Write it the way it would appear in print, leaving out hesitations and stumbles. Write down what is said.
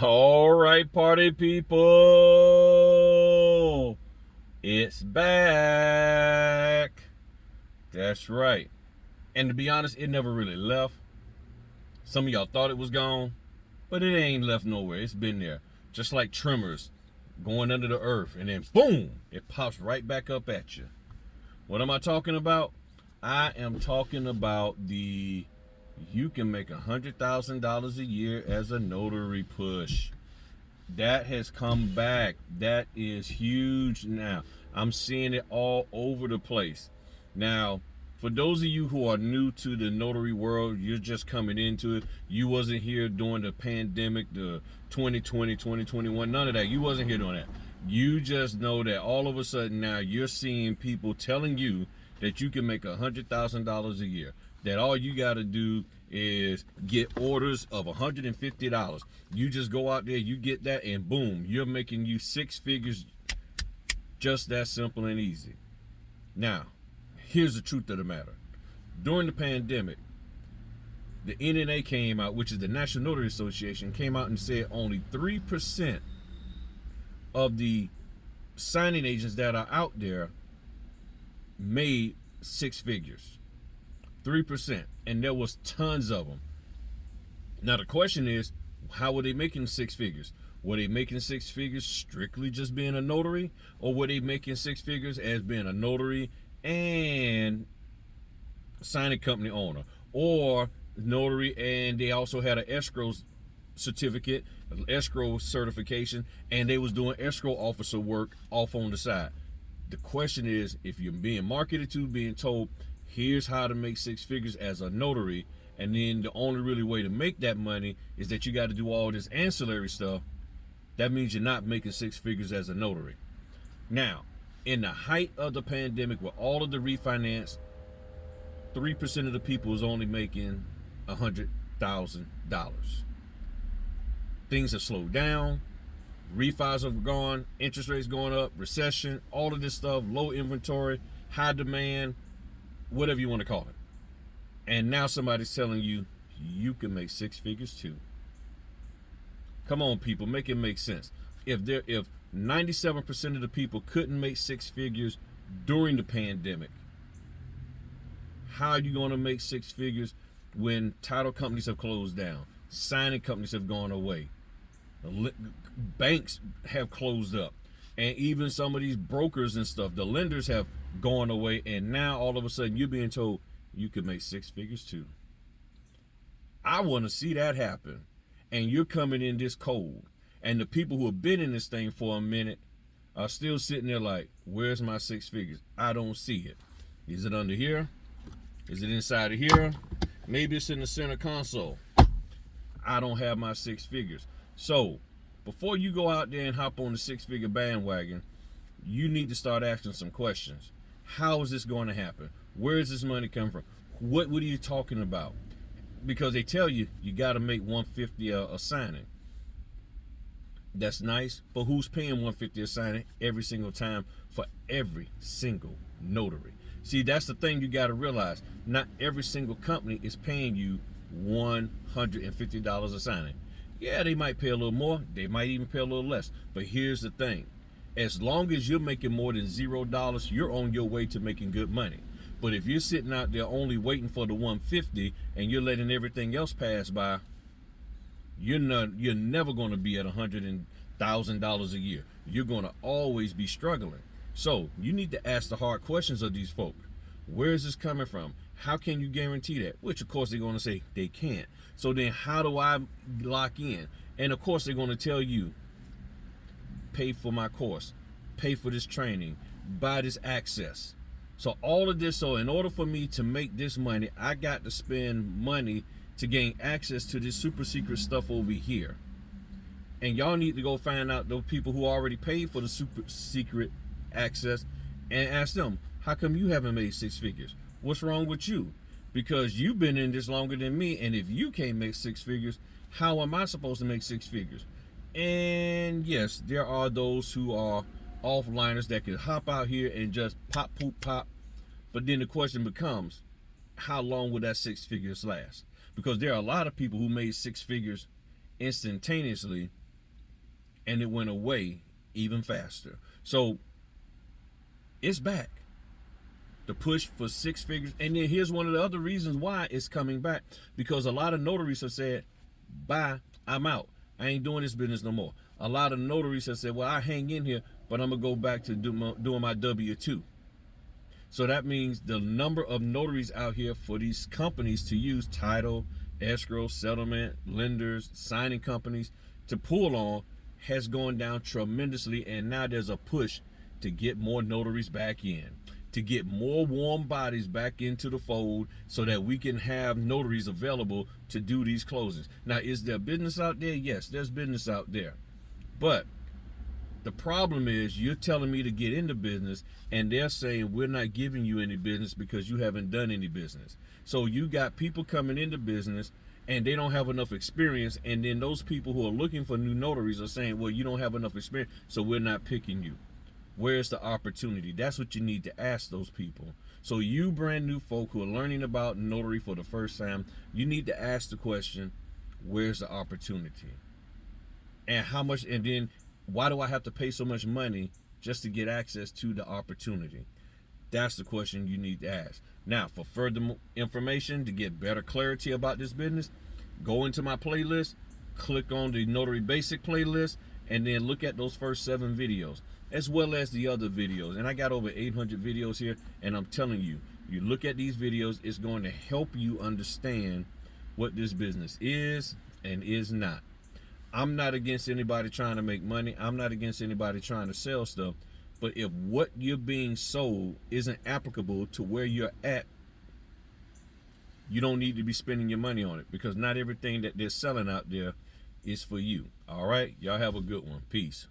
All right, party people. It's back. That's right. And to be honest, it never really left. Some of y'all thought it was gone, but it ain't left nowhere. It's been there. Just like tremors going under the earth, and then boom, it pops right back up at you. What am I talking about? I am talking about you can make $100,000 a year as a notary push. That has come back. That is huge now. I'm seeing it all over the place. Now, for those of you who are new to the notary world, you're just coming into it. You wasn't here during the pandemic, the 2020, 2021, none of that. You wasn't here doing that. You just know that all of a sudden now you're seeing people telling you that you can make $100,000 a year. That all you got to do is get orders of $150. You just go out there, you get that, and boom, you're making you six figures. Just that simple and easy. Now, here's the truth of the matter. During the pandemic, the NNA came out, which is the National Notary Association, came out and said only 3% of the signing agents that are out there made six figures. 3%. And there was tons of them. Now the question is, how were they making six figures? Were they making six figures strictly just being a notary? Or were they making six figures as being a notary and signing company owner? Or notary and they also had an escrow certificate, escrow certification, and they was doing escrow officer work off on the side. The question is, if you're being marketed to, being told, here's how to make six figures as a notary, and then the only really way to make that money is that you got to do all this ancillary stuff, that means you're not making six figures as a notary. Now, in the height of the pandemic, with all of the refinance, 3% of the people is only making $100,000. Things have slowed down. Refis have gone, interest rates going up, recession, all of this stuff, low inventory, high demand, whatever you want to call it. And now somebody's telling you, you can make six figures too. Come on, people, make it make sense. If 97% of the people couldn't make six figures during the pandemic, how are you going to make six figures when title companies have closed down, signing companies have gone away, banks have closed up, and even some of these brokers and stuff, the lenders have gone away, and now all of a sudden you're being told you can make six figures too? I want to see that happen. And you're coming in this cold, and the people who have been in this thing for a minute are still sitting there like, where's my six figures? I don't see it. Is it under here? Is it inside of here? Maybe it's in the center console. I don't have my six figures. So before you go out there and hop on the six-figure bandwagon, you need to start asking some questions. How is this going to happen? Where is this money coming from? What are you talking about? Because they tell you got to make $150 a signing. That's nice, but who's paying $150 a signing every single time for every single notary? See, that's the thing you got to realize. Not every single company is paying you $150 a signing. Yeah, they might pay a little more. They might even pay a little less. But here's the thing. As long as you're making more than $0, you're on your way to making good money. But if you're sitting out there only waiting for the 150 and you're letting everything else pass by, you're never going to be at $100,000 a year. You're going to always be struggling. So you need to ask the hard questions of these folk. Where is this coming from? How can you guarantee that? Which of course they're going to say they can't. So then how do I lock in? And of course they're going to tell you, pay for my course, pay for this training, buy this access. So all of this, so in order for me to make this money, I got to spend money to gain access to this super secret stuff over here. And y'all need to go find out those people who already paid for the super secret access and ask them, how come you haven't made six figures? What's wrong with you? Because you've been in this longer than me, and if you can't make six figures, how am I supposed to make six figures? And yes, there are those who are offliners that can hop out here and just pop, poop, pop. But then the question becomes, how long will that six figures last? Because there are a lot of people who made six figures instantaneously, and it went away even faster. So it's back. The push for 6 figures. And then here's one of the other reasons why it's coming back, because a lot of notaries have said, bye, I'm out. I ain't doing this business no more. A lot of notaries have said, well, I hang in here, but I'm going to go back to doing my W-2. So that means the number of notaries out here for these companies to use, title, escrow, settlement, lenders, signing companies to pull on, has gone down tremendously. And now there's a push to get more notaries back in, to get more warm bodies back into the fold so that we can have notaries available to do these closings. Now, is there business out there? Yes, there's business out there. But the problem is, you're telling me to get into business, and they're saying we're not giving you any business because you haven't done any business. So you got people coming into business and they don't have enough experience, and then those people who are looking for new notaries are saying, well, you don't have enough experience, so we're not picking you. Where's the opportunity? That's what you need to ask those people. So you brand new folk who are learning about notary for the first time, you need to ask the question, where's the opportunity? And how much, and then why do I have to pay so much money just to get access to the opportunity? That's the question you need to ask. Now, for further information, to get better clarity about this business, go into my playlist, click on the Notary Basic playlist, and then look at those first 7 videos, as well as the other videos. And I got over 800 videos here, and I'm telling you, you look at these videos, it's going to help you understand what this business is and is not. I'm not against anybody trying to make money. I'm not against anybody trying to sell stuff. But if what you're being sold isn't applicable to where you're at, you don't need to be spending your money on it, because not everything that they're selling out there is for you. All right? Y'all have a good one. Peace.